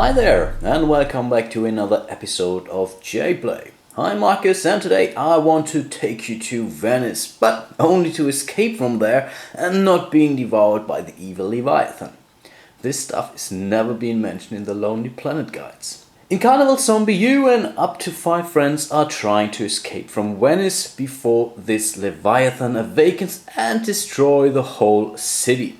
Hi there, and welcome back to another episode of jPlay. I'm Marcus, and today I want to take you to Venice, but only to escape from there and not being devoured by the evil Leviathan. This stuff is never been mentioned in the Lonely Planet guides. In Carnival Zombie, you and up to 5 friends are trying to escape from Venice before this Leviathan awakens and destroy the whole city.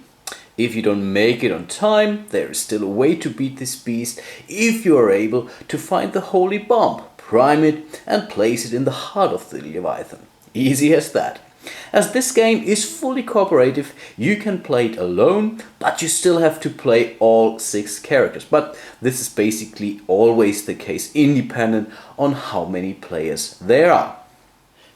If you don't make it on time, there is still a way to beat this beast if you are able to find the holy bomb, prime it and place it in the heart of the Leviathan. Easy as that. As this game is fully cooperative, you can play it alone, but you still have to play all 6 characters. But this is basically always the case, independent on how many players there are.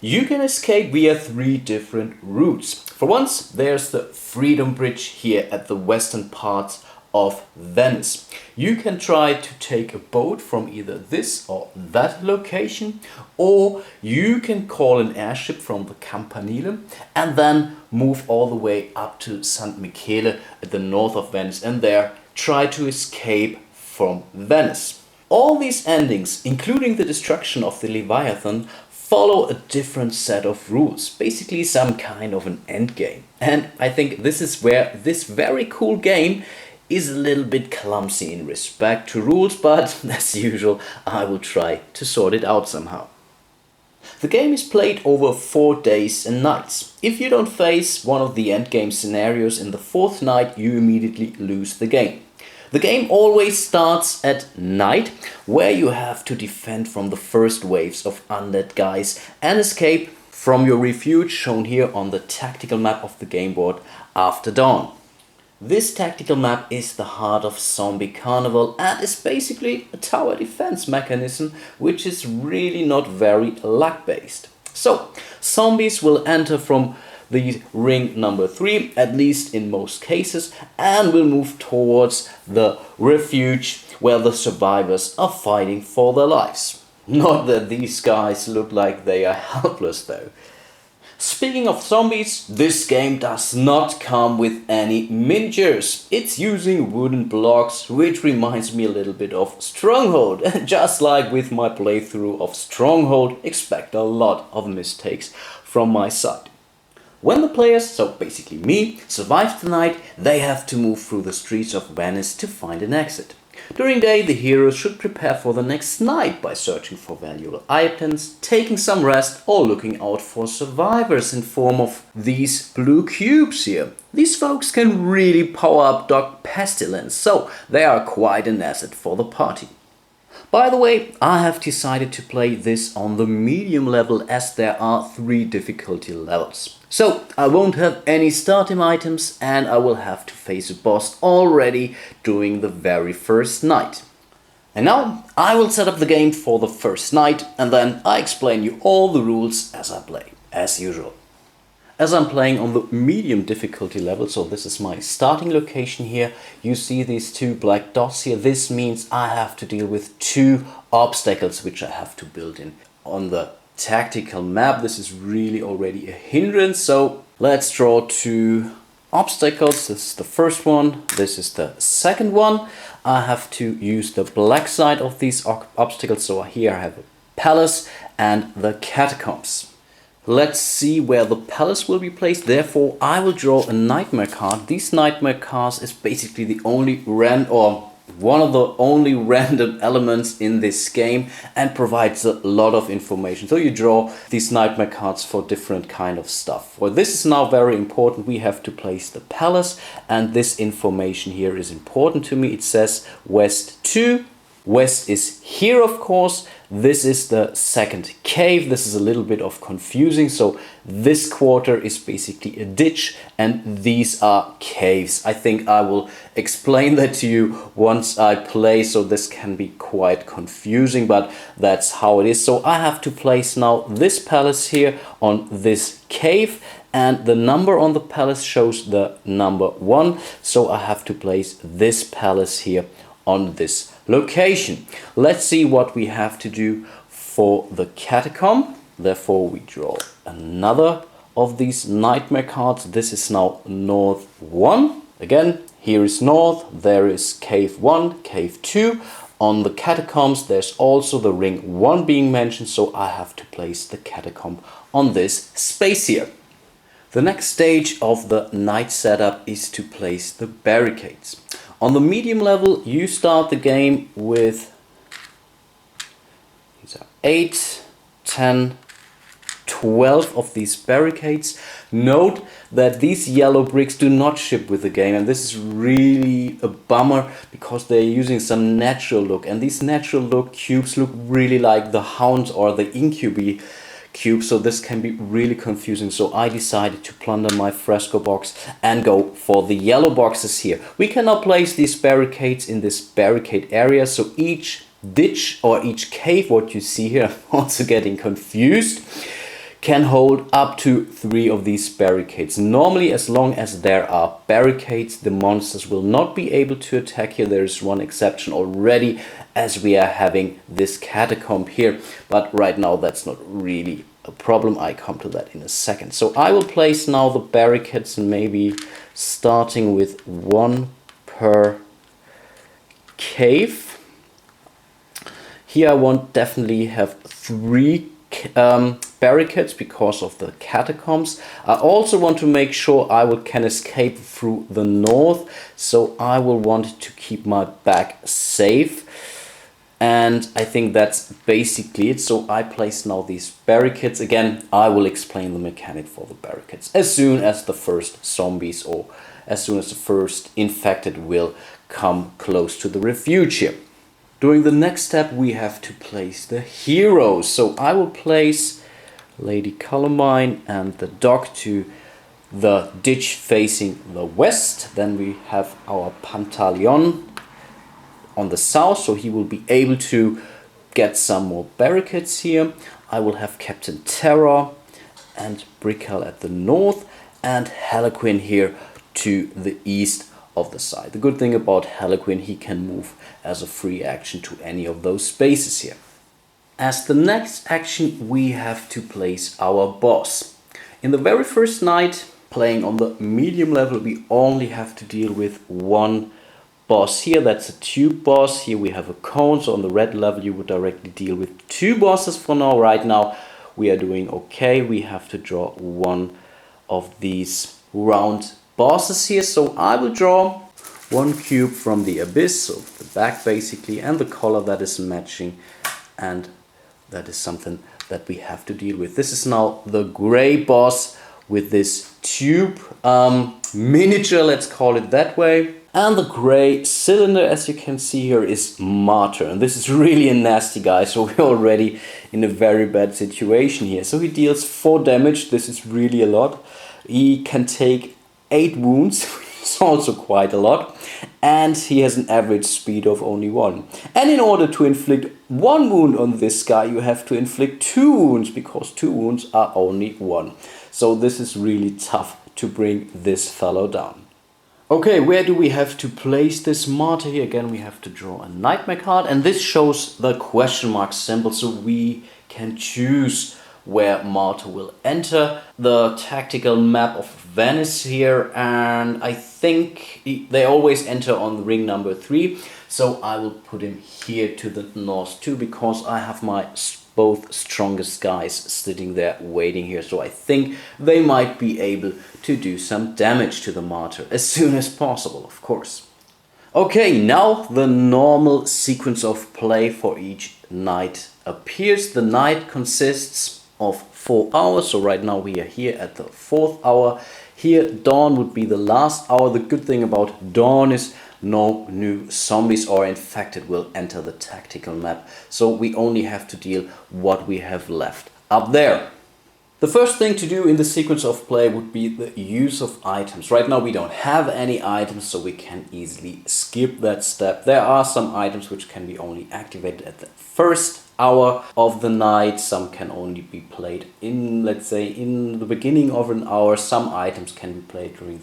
You can escape via 3 different routes. For once, there's the Freedom Bridge here at the western parts of Venice. You can try to take a boat from either this or that location, or you can call an airship from the Campanile and then move all the way up to San Michele at the north of Venice and there try to escape from Venice. All these endings, including the destruction of the Leviathan, follow a different set of rules, basically some kind of an endgame. And I think this is where this very cool game is a little bit clumsy in respect to rules, but as usual, I will try to sort it out somehow. The game is played over 4 days and nights. If you don't face one of the endgame scenarios in the 4th night, you immediately lose the game. The game always starts at night, where you have to defend from the first waves of undead guys and escape from your refuge shown here on the tactical map of the game board after dawn. This tactical map is the heart of Zombie Carnival and is basically a tower defense mechanism, which is really not very luck-based. So, zombies will enter from the ring number 3, at least in most cases, and will move towards the refuge where the survivors are fighting for their lives. Not that these guys look like they are helpless though. Speaking of zombies, this game does not come with any miniatures. It's using wooden blocks, which reminds me a little bit of Stronghold. Just like with my playthrough of Stronghold, expect a lot of mistakes from my side. When the players, so basically me, survive the night, they have to move through the streets of Venice to find an exit. During day, the heroes should prepare for the next night by searching for valuable items, taking some rest, or looking out for survivors in form of these blue cubes here. These folks can really power up Dog Pestilence, so they are quite an asset for the party. By the way, I have decided to play this on the medium level as there are 3 difficulty levels. So I won't have any starting items and I will have to face a boss already during the very first night. And now I will set up the game for the first night and then I explain you all the rules as I play, as usual. As I'm playing on the medium difficulty level, so this is my starting location here, you see these 2 black dots here. This means I have to deal with 2 obstacles which I have to build in. On the tactical map, this is really already a hindrance, so let's draw 2 obstacles. This is the first one, this is the second one. I have to use the black side of these obstacles, so here I have a palace and the catacombs. Let's see where the palace will be placed. Therefore, I will draw a nightmare card. These nightmare cards is basically the only one of the only random elements in this game and provides a lot of information. So you draw these nightmare cards for different kind of stuff. Well, this is now very important. We have to place the palace and this information here is important to me. It says West 2. West is here, of course. This is the second cave. This is a little bit of confusing. So this quarter is basically a ditch and these are caves. I think I will explain that to you once I play, so this can be quite confusing, but that's how it is. So I have to place now this palace here on this cave and the number on the palace shows the number 1. So I have to place this palace here on this location. Let's see what we have to do for the catacomb. Therefore we draw another of these nightmare cards. This is now North 1. Again, here is north, there is cave 1, cave 2. On the catacombs there's also the ring 1 being mentioned, so I have to place the catacomb on this space here. The next stage of the night setup is to place the barricades. On the medium level you start the game with 8, 10, 12 of these barricades. Note that these yellow bricks do not ship with the game, and this is really a bummer because they're using some natural look, and these natural look cubes look really like the hounds or the incubi cube, so this can be really confusing. So I decided to plunder my fresco box and go for the yellow boxes here. We can now place these barricades in this barricade area, so each ditch or each cave, what you see here, I'm also getting confused, can hold up to 3 of these barricades. Normally, as long as there are barricades, the monsters will not be able to attack here. There is one exception already, as we are having this catacomb here, but right now that's not really a problem. I come to that in a second. So I will place now the barricades, maybe starting with 1 per cave. Here I want definitely have 3 barricades because of the catacombs. I also want to make sure I can escape through the north, so I will want to keep my back safe. And I think that's basically it. So I place now these barricades. Again, I will explain the mechanic for the barricades as soon as the first zombies or as soon as the first infected will come close to the refuge here. During the next step we have to place the heroes. So I will place Lady Calamine and the dog to the ditch facing the west. Then we have our Pantaleon on the south, so he will be able to get some more barricades here. I will have Captain Terror and Brickell at the north and Harlequin here to the east of the side. The good thing about Harlequin, he can move as a free action to any of those spaces here. As the next action we have to place our boss. In the very first night, playing on the medium level, we only have to deal with 1 boss here. That's a tube boss. Here we have a cone, so on the red level you would directly deal with 2 bosses for now. Right now we are doing okay. We have to draw 1 of these round bosses here, so I will draw 1 cube from the abyss, so the back basically, and the color that is matching, and that is something that we have to deal with. This is now the gray boss with this tube miniature, let's call it that way. And the gray cylinder, as you can see here, is Martyr. And this is really a nasty guy, so we're already in a very bad situation here. So he deals 4 damage, this is really a lot. He can take 8 wounds, which is also quite a lot. And he has an average speed of only 1. And in order to inflict 1 wound on this guy, you have to inflict 2 wounds, because 2 wounds are only 1. So this is really tough to bring this fellow down. Okay, where do we have to place this martyr here? Again, we have to draw a nightmare card, and this shows the question mark symbol, so we can choose where martyr will enter the tactical map of Venice here, and I think they always enter on the ring number 3, so I will put him here to the north too, because I have my both strongest guys sitting there waiting here, so I think they might be able to do some damage to the martyr as soon as possible, of course. Okay, now the normal sequence of play for each night appears. The night consists of 4 hours, so right now we are here at the 4th hour. Here dawn would be the last hour. The good thing about dawn is no new zombies or infected will enter the tactical map, so we only have to deal what we have left up there. The first thing to do in the sequence of play would be the use of items. Right now we don't have any items, so we can easily skip that step. There are some items which can be only activated at the first hour of the night. Some can only be played in, let's say, in the beginning of an hour. Some items can be played during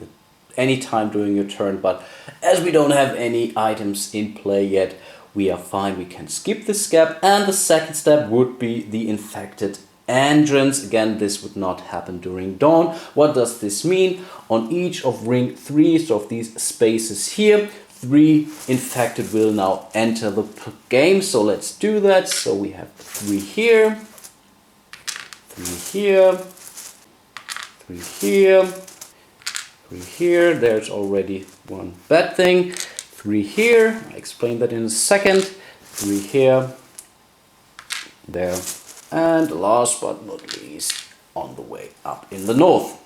any time during your turn, but as we don't have any items in play yet, we are fine. We can skip this step, and the second step would be the infected entrance. Again, this would not happen during dawn. What does this mean? On each of ring 3, so of these spaces here, 3 infected will now enter the game. So let's do that. So we have 3 here, 3 here, 3 here, 3 here. There's already one bad thing. 3 here. I'll explain that in a second. 3 here, there, and last but not least, on the way up in the north.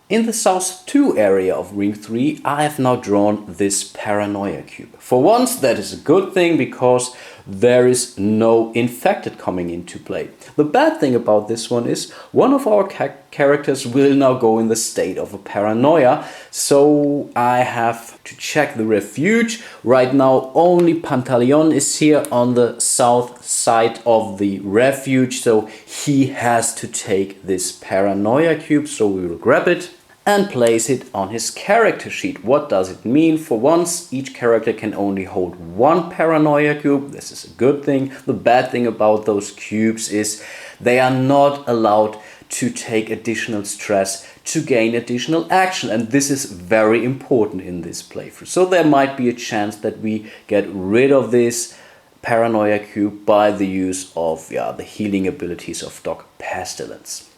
In the south 2 area of ring 3, I have now drawn this paranoia cube. For once, that is a good thing because there is no infected coming into play. The bad thing about this one is one of our characters will now go in the state of a paranoia. So I have to check the refuge. Right now only Pantaleon is here on the south side of the refuge. So he has to take this paranoia cube. So we will grab it and place it on his character sheet. What does it mean? For once, each character can only hold 1 paranoia cube. This is a good thing. The bad thing about those cubes is they are not allowed to take additional stress to gain additional action, and this is very important in this playthrough. So there might be a chance that we get rid of this paranoia cube by the use of the healing abilities of Doc Pestilence.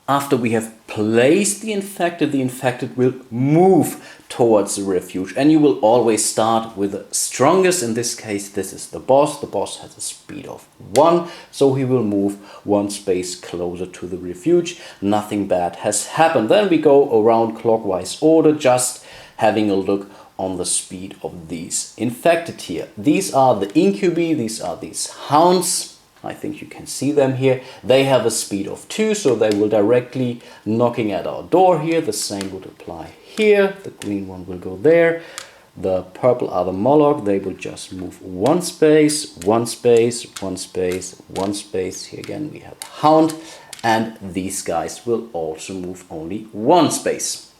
After we have placed the infected will move towards the refuge, and you will always start with the strongest. In this case, this is the boss. The boss has a speed of 1, so he will move 1 space closer to the refuge. Nothing bad has happened. Then we go around clockwise order, just having a look on the speed of these infected here. These are the incubi, these are these hounds. I think you can see them here. They have a speed of 2, so they will directly knocking at our door here. The same would apply here. The green one will go there. The purple are the Moloch. They will just move 1 space, 1 space, 1 space, 1 space. Here again we have Hound, and these guys will also move only 1 space.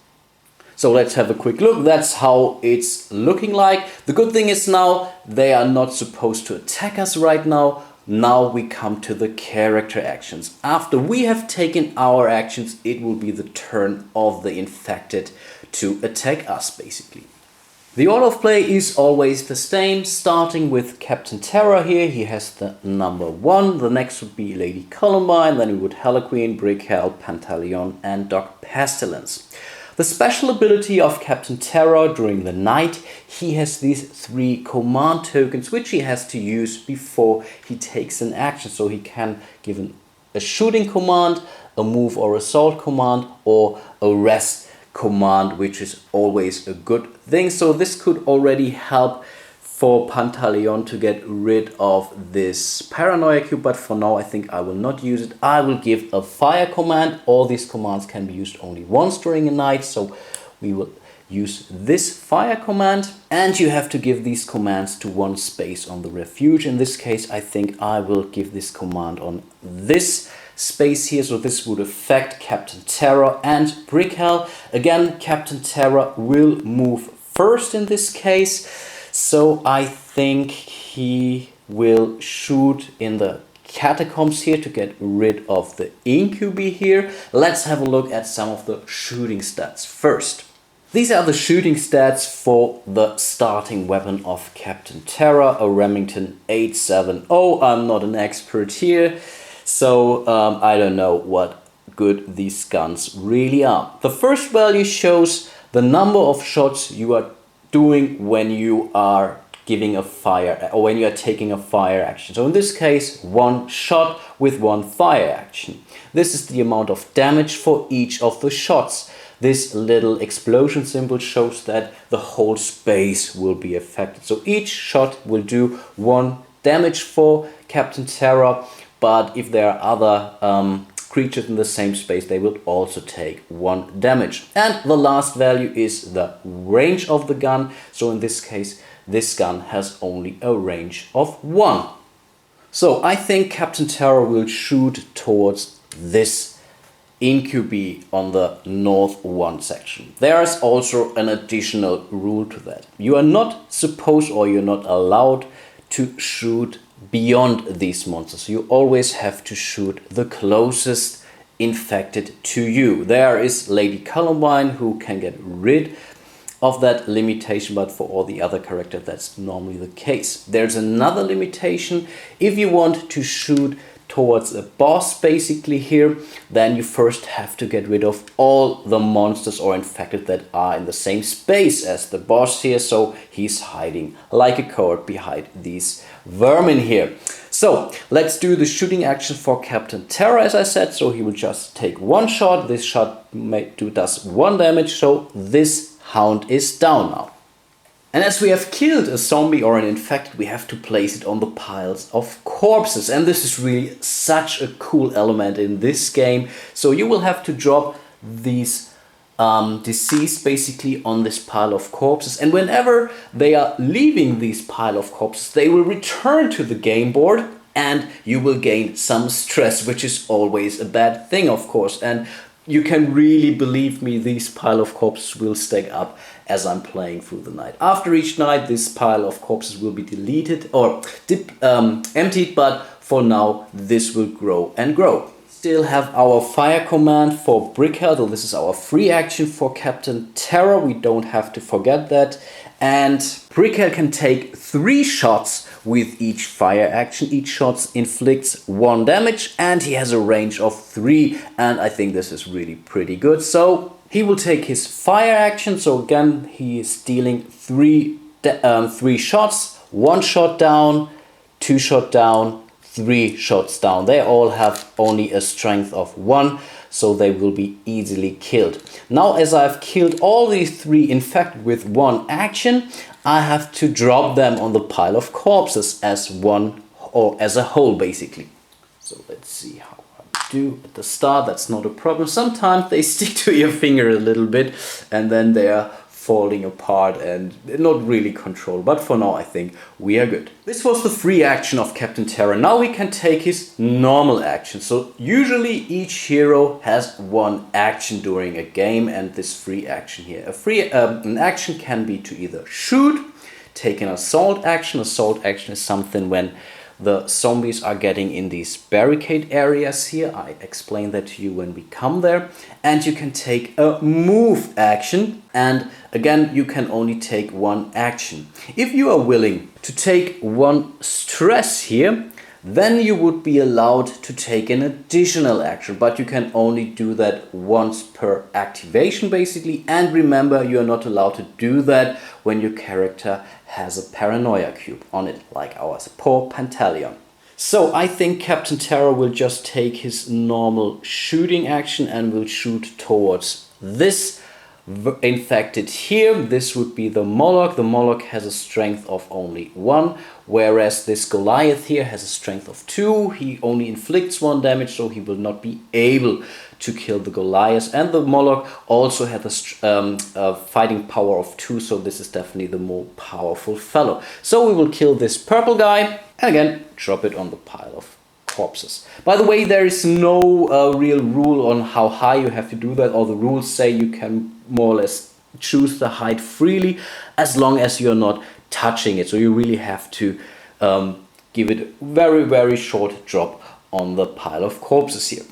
So let's have a quick look. That's how it's looking like. The good thing is now they are not supposed to attack us right now. Now we come to the character actions. After we have taken our actions, it will be the turn of the infected to attack us, basically. The order of play is always the same, starting with Captain Terror here. He has the number 1. The next would be Lady Columbine, then we would Harlequin, Brickell, Pantaleon, and Doc Pestilence. The special ability of Captain Terror during the night, he has these 3 command tokens which he has to use before he takes an action. So he can give a shooting command, a move or assault command, or a rest command, which is always a good thing. So this could already help for Pantaleon to get rid of this paranoia cube, but for now I think I will not use it. I will give a fire command. All these commands can be used only once during a night, so we will use this fire command, and you have to give these commands to 1 space on the refuge. In this case I think I will give this command on this space here, so this would affect Captain Terror and Brickell. Again, Captain Terror will move first in this case. So I think he will shoot in the catacombs here to get rid of the incubi here. Let's have a look at some of the shooting stats first. These are the shooting stats for the starting weapon of Captain Terror, a Remington 870. I'm not an expert here, so I don't know what good these guns really are. The first value shows the number of shots you are doing when you are giving a fire, or when you are taking a fire action. So in this case, 1 shot with 1 fire action. This is the amount of damage for each of the shots. This little explosion symbol shows that the whole space will be affected. So each shot will do 1 damage for Captain Terror, but if there are other creatures in the same space, they will also take 1 damage. And the last value is the range of the gun. So in this case, this gun has only a range of 1. So I think Captain Terror will shoot towards this incubi on the north 1 section. There is also an additional rule to that. You are not supposed, or you're not allowed to shoot beyond these monsters. You always have to shoot the closest infected to you. There is Lady Columbine, who can get rid of that limitation, but for all the other characters that's normally the case. There's another limitation. If you want to shoot towards a boss basically here, then you first have to get rid of all the monsters or infected that are in the same space as the boss here. So he's hiding like a coward behind these vermin here. So let's do the shooting action for Captain Terror, as I said. So he will just take one shot. This shot does 1 damage. So this hound is down now. And as we have killed a zombie or an infected, we have to place it on the piles of corpses. And this is really such a cool element in this game. So you will have to drop these deceased basically on this pile of corpses. And whenever they are leaving this pile of corpses, they will return to the game board and you will gain some stress, which is always a bad thing, of course. And you can really believe me, these pile of corpses will stack up as I'm playing through the night. After each night, this pile of corpses will be deleted or emptied, but for now, this will grow and grow. Still have our fire command for Brickhead, or this is our free action for Captain Terror. We don't have to forget that. And Brickhead can take 3 shots with each fire action. Each shot inflicts 1 damage and he has a range of 3. And I think this is really pretty good. So he will take his fire action. So again, he is dealing 3 shots. 1 shot down, 2 shot down, 3 shots down. They all have only a strength of 1, so they will be easily killed. Now, as I've killed all these 3 infected with 1 action, I have to drop them on the pile of corpses as one or as a whole basically. So let's see how I do at the start. That's not a problem. Sometimes they stick to your finger a little bit and then they are falling apart and not really controlled, but for now I think we are good. This was the free action of Captain Terror. Now we can take his normal action. So usually each hero has 1 action during a game, and this free action here. An action can be to either shoot, take an assault action. Assault action is something when the zombies are getting in these barricade areas here. I explained that to you when we come there. And you can take a move action. And again, you can only take 1 action. If you are willing to take 1 stress here, then you would be allowed to take an additional action, but you can only do that once per activation basically. And remember, you are not allowed to do that when your character has a paranoia cube on it, like our poor Pantaleon. So I think Captain Terror will just take his normal shooting action and will shoot towards this infected here. This would be the Moloch. The Moloch has a strength of only 1, whereas this Goliath here has a strength of 2. He only inflicts 1 damage, so he will not be able to kill the Goliath. And the Moloch also has a fighting power of 2, so this is definitely the more powerful fellow. So we will kill this purple guy and again drop it on the pile of corpses. By the way, there is no real rule on how high you have to do that. All the rules say you can more or less choose the height freely as long as you're not touching it. So you really have to give it a very, very short drop on the pile of corpses here.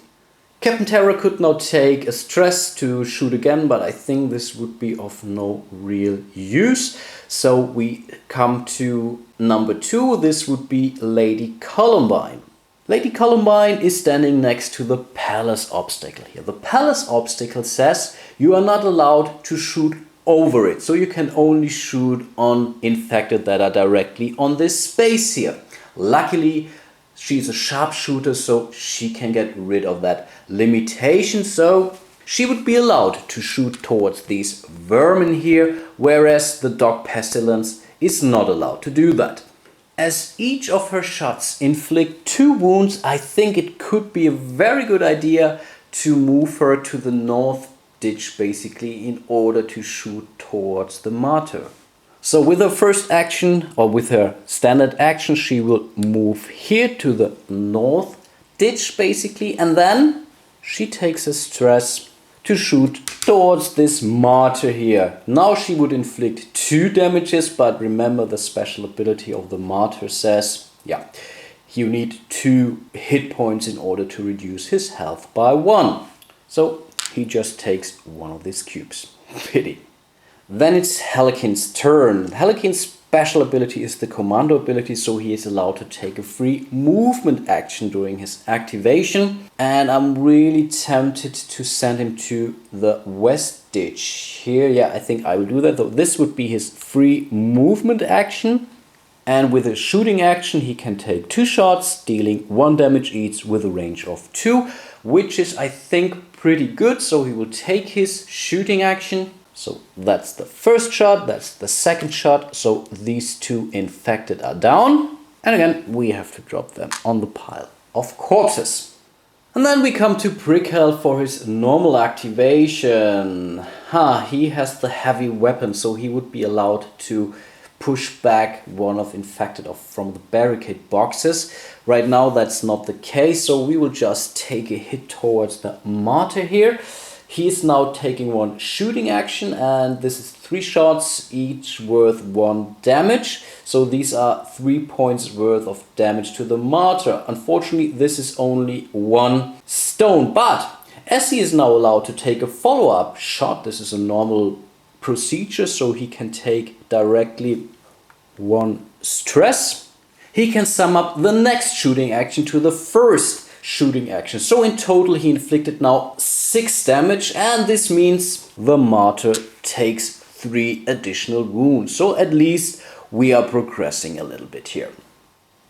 Captain Terror could not take a stress to shoot again, but I think this would be of no real use. So we come to number 2. This would be Lady Columbine. Lady Columbine is standing next to the palace obstacle here. The palace obstacle says you are not allowed to shoot over it. So you can only shoot on infected that are directly on this space here. Luckily, she's a sharpshooter, so she can get rid of that limitation. So she would be allowed to shoot towards these vermin here, whereas the dog pestilence is not allowed to do that. As each of her shots inflict 2 wounds, I think it could be a very good idea to move her to the north ditch basically in order to shoot towards the martyr. So with her first action, or with her standard action, she will move here to the north ditch basically, and then she takes a stress to shoot towards this martyr here. Now she would inflict 2 damages, but remember the special ability of the martyr says yeah, you need 2 hit points in order to reduce his health by 1. So he just takes one of these cubes. Pity. Then it's Helikin's turn. Helikin's special ability is the commando ability, so he is allowed to take a free movement action during his activation. And I'm really tempted to send him to the West Ditch. Here, yeah, I think I will do that. Though this would be his free movement action. And with a shooting action, he can take 2 shots, dealing 1 damage each with a range of 2, which is, I think, pretty good. So he will take his shooting action. So that's the first shot, that's the second shot. So these 2 infected are down. And again, we have to drop them on the pile of corpses. And then we come to Prickhell for his normal activation. He has the heavy weapon, so he would be allowed to push back one of infected from the barricade boxes. Right now that's not the case, so we will just take a hit towards the martyr here. He is now taking 1 shooting action, and this is 3 shots, each worth 1 damage. So these are 3 points worth of damage to the martyr. Unfortunately, this is only 1 stone, but as he is now allowed to take a follow-up shot, this is a normal procedure, so he can take directly 1 stress. He can sum up the next shooting action to the first shooting action. So in total he inflicted now 6 damage, and this means the martyr takes 3 additional wounds. So at least we are progressing a little bit here.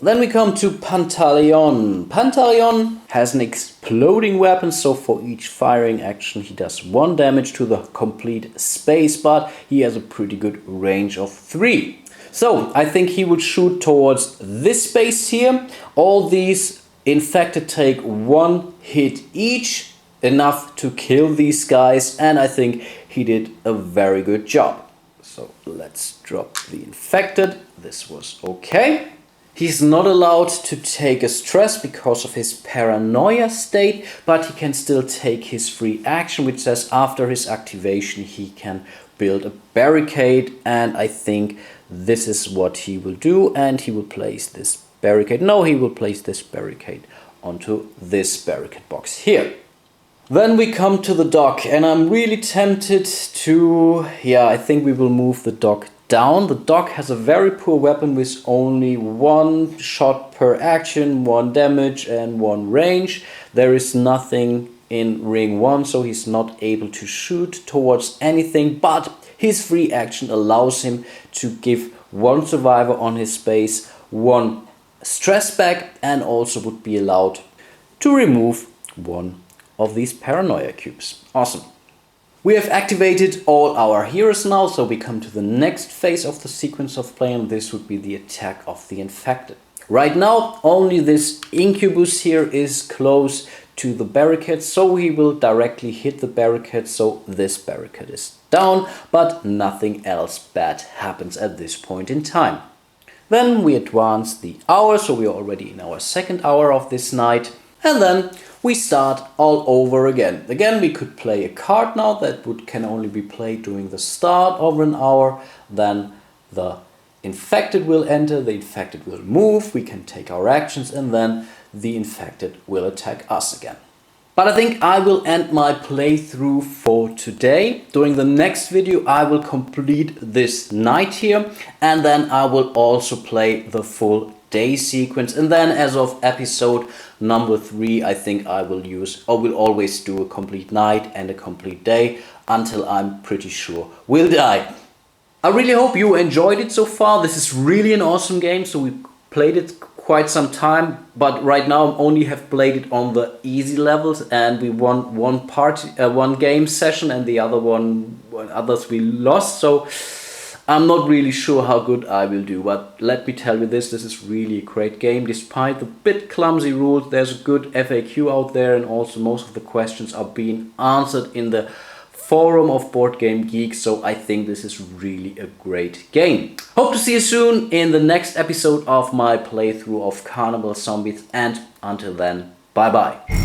Then we come to Pantaleon. Pantaleon has an exploding weapon, so for each firing action he does 1 damage to the complete space, but he has a pretty good range of 3. So I think he would shoot towards this space here. All these infected take 1 hit each, enough to kill these guys, and I think he did a very good job. So let's drop the infected. This was okay. He's not allowed to take a stress because of his paranoia state, but he can still take his free action, which says after his activation he can build a barricade, and I think this is what he will do, and he will place this barricade. No, he will place this barricade onto this barricade box here. Then we come to the dock, and I'm really tempted to, I think we will move the dock down. The dock has a very poor weapon with only 1 shot per action, 1 damage and 1 range. There is nothing in ring 1, so he's not able to shoot towards anything, but his free action allows him to give 1 survivor on his space 1 stress back, and also would be allowed to remove 1 of these paranoia cubes. Awesome. We have activated all our heroes now, so we come to the next phase of the sequence of play, and this would be the attack of the infected. Right now, only this incubus here is close to the barricade, so he will directly hit the barricade, so this barricade is down, but nothing else bad happens at this point in time. Then we advance the hour, so we are already in our 2nd hour of this night, and then we start all over again. Again, we could play a card now that can only be played during the start of an hour. Then the infected will enter, the infected will move, we can take our actions, and then the infected will attack us again. But I think I will end my playthrough for today. During the next video I will complete this night here, and then I will also play the full day sequence, and then as of episode number 3 I think I will always do a complete night and a complete day until I'm pretty sure we'll die. I really hope you enjoyed it so far. This is really an awesome game, so we played it quite some time, but right now only have played it on the easy levels, and we won one game session, and the others we lost, so I'm not really sure how good I will do. But let me tell you this is really a great game. Despite the bit clumsy rules, there's a good FAQ out there, and also most of the questions are being answered in the forum of Board Game Geek, so I think this is really a great game. Hope to see you soon in the next episode of my playthrough of Carnival Zombies, and until then, bye bye.